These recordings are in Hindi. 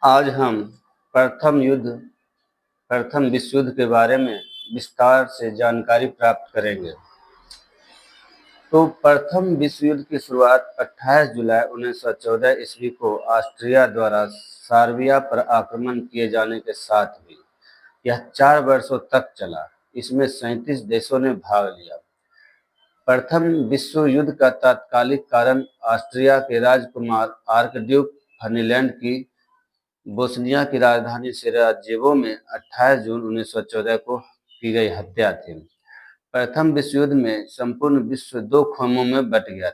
आज हम प्रथम विश्व युद्ध के बारे में विस्तार से जानकारी प्राप्त करेंगे। तो प्रथम विश्व युद्ध की शुरुआत 28 जुलाई 1914 ईस्वी को ऑस्ट्रिया द्वारा सर्बिया पर आक्रमण किए जाने के साथ हुई। यह 4 वर्षों तक चला। इसमें 37 देशों ने भाग लिया। प्रथम विश्व युद्ध का तात्कालिक कारण ऑस्ट्रिया के राजकुमार आर्कड्यूक फर्डिनैंड की बोस्निया की राजधानी सेराजेवो में 28 जून 1914 को की गई हत्या थी। प्रथम विश्व युद्ध में संपूर्ण विश्व दो खेमों में बट गया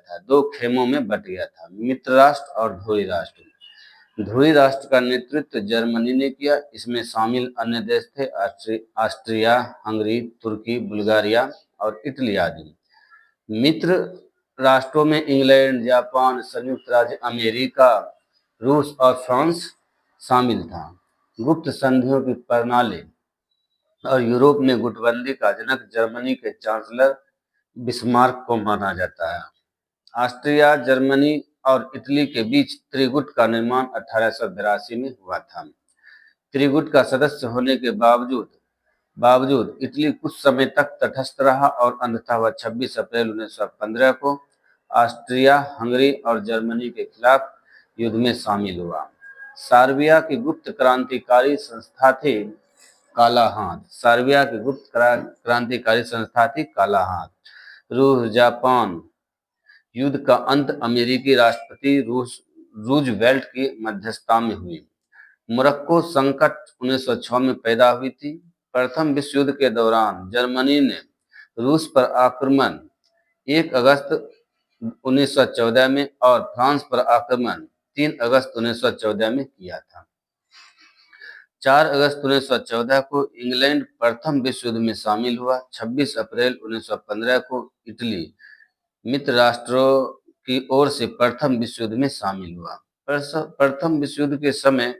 था, मित्र राष्ट्र और ध्रुवी राष्ट्र। ध्रुवी राष्ट्र का नेतृत्व जर्मनी ने किया। इसमें शामिल अन्य देश थे ऑस्ट्रिया, हंगरी, तुर्की, बुल्गारिया और इटली आदि। मित्र राष्ट्रों में इंग्लैंड, जापान, संयुक्त राज्य अमेरिका, रूस और फ्रांस शामिल था। गुप्त संधियों की प्रणाली और यूरोप में गुटबंदी का जनक जर्मनी के चांसलर बिस्मार्क को माना जाता है। ऑस्ट्रिया, जर्मनी और इटली के बीच त्रिगुट का निर्माण 1882 में हुआ था। त्रिगुट का सदस्य होने के बावजूद इटली कुछ समय तक तटस्थ रहा और अंततः वह 26 अप्रैल 1915 को ऑस्ट्रिया, हंगरी और जर्मनी के खिलाफ युद्ध में शामिल हुआ। सर्बिया की गुप्त क्रांतिकारी संस्था थी काला हाथ। सर्बिया की गुप्त क्रांतिकारी संस्था थी काला हाथ। रूस जापान युद्ध का अंत अमेरिकी राष्ट्रपति रूजवेल्ट की मध्यस्थता में हुई। मोरक्को संकट 1906 में पैदा हुई थी। प्रथम विश्व युद्ध के दौरान जर्मनी ने रूस पर आक्रमण 1 अगस्त 1914 में और फ्रांस पर आक्रमण 3 अगस्त 1914 में किया था। 4 अगस्त 1914 को इंग्लैंड प्रथम विश्व युद्ध में शामिल हुआ। 26 अप्रैल 1915 को इटली मित्र राष्ट्रों की ओर से प्रथम विश्व युद्ध में शामिल हुआ। प्रथम विश्व युद्ध के समय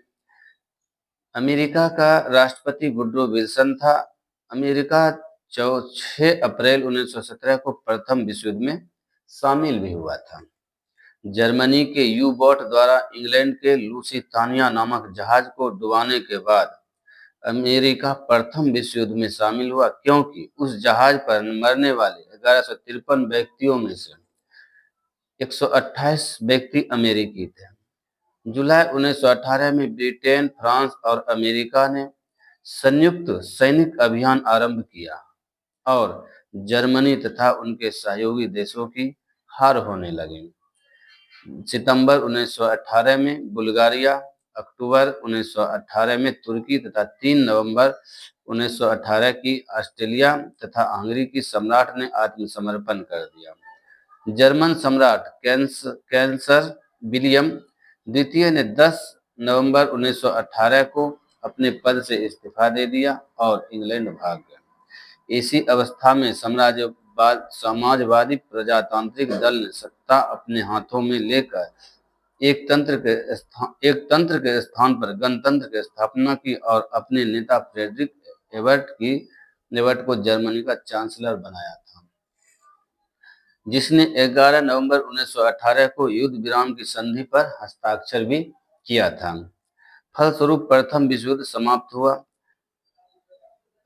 अमेरिका का राष्ट्रपति वुड्रो विल्सन था। अमेरिका 6 अप्रैल 1917 को प्रथम विश्व युद्ध में शामिल भी हुआ था। जर्मनी के यू-बोट द्वारा इंग्लैंड के लुसितानिया नामक जहाज को डुबाने के बाद अमेरिका प्रथम विश्व युद्ध में शामिल हुआ, क्योंकि उस जहाज पर मरने वाले 1153 व्यक्तियों में से 128 व्यक्ति अमेरिकी थे। जुलाई 1918 में ब्रिटेन, फ्रांस और अमेरिका ने संयुक्त सैनिक अभियान आरंभ किया और जर्मनी तथा उनके सहयोगी देशों की हार होने लगी। सितंबर 1918 में बुल्गारिया, अक्टूबर 1918 में तुर्की तथा 3 नवंबर 1918 की ऑस्ट्रेलिया तथा हंगरी की सम्राट ने आत्मसमर्पण कर दिया। जर्मन सम्राट कैंसलर विलियम द्वितीय ने 10 नवंबर 1918 को अपने पद से इस्तीफा दे दिया और इंग्लैंड भाग गया। इसी अवस्था में समाजवादी प्रजातांत्रिक दल ने सत्ता अपने हाथों में लेकर एक तंत्र के स्थान पर गणतंत्र की स्थापना की और अपने नेता फ्रेडरिक एबर्ट को जर्मनी का चांसलर बनाया था, जिसने 11 नवंबर 1918 को युद्ध विराम की संधि पर हस्ताक्षर भी किया था। फलस्वरूप प्रथम विश्व युद्ध समाप्त हुआ।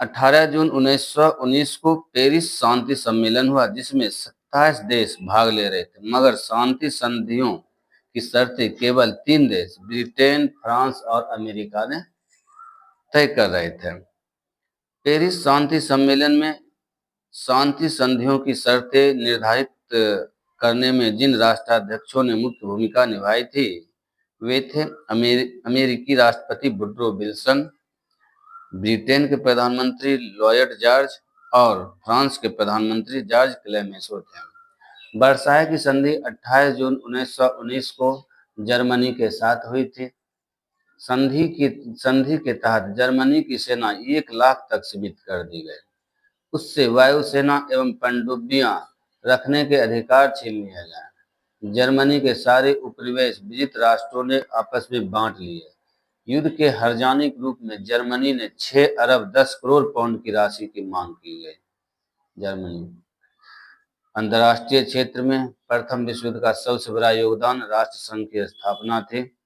18 जून 1919 को पेरिस शांति सम्मेलन हुआ, जिसमें 27 देश भाग ले रहे थे, मगर शांति संधियों की शर्तें केवल 3 देश ब्रिटेन, फ्रांस और अमेरिका ने तय कर रहे थे। पेरिस शांति सम्मेलन में शांति संधियों की शर्तें निर्धारित करने में जिन राष्ट्राध्यक्षों ने मुख्य भूमिका निभाई थी, वे थे अमेरिकी राष्ट्रपति वुड्रो विल्सन, ब्रिटेन के प्रधानमंत्री लॉयड जॉर्ज और फ्रांस के प्रधानमंत्री जॉर्ज क्लेमेंसो थे। वर्साय की संधि 28 जून 1919 को जर्मनी के साथ हुई थी। संधि के तहत जर्मनी की सेना 1 लाख तक सीमित कर दी गई। उससे वायुसेना एवं पनडुब्बियां रखने के अधिकार छीन लिए गए। जर्मनी के सारे उपनिवेश विजित राष्ट्रों ने आपस में बांट लिए। युद्ध के हर्जानिक रूप में जर्मनी ने 6 अरब 10 करोड़ पाउंड की राशि की मांग की गई। जर्मनी अंतर्राष्ट्रीय क्षेत्र में प्रथम विश्व युद्ध का सबसे बड़ा योगदान राष्ट्र संघ की स्थापना थी।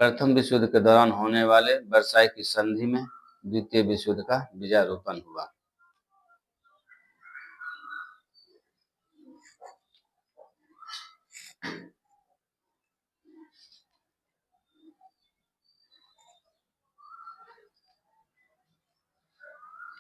प्रथम विश्व युद्ध के दौरान होने वाले वर्साई की संधि में द्वितीय विश्व युद्ध का बीजारोपण हुआ।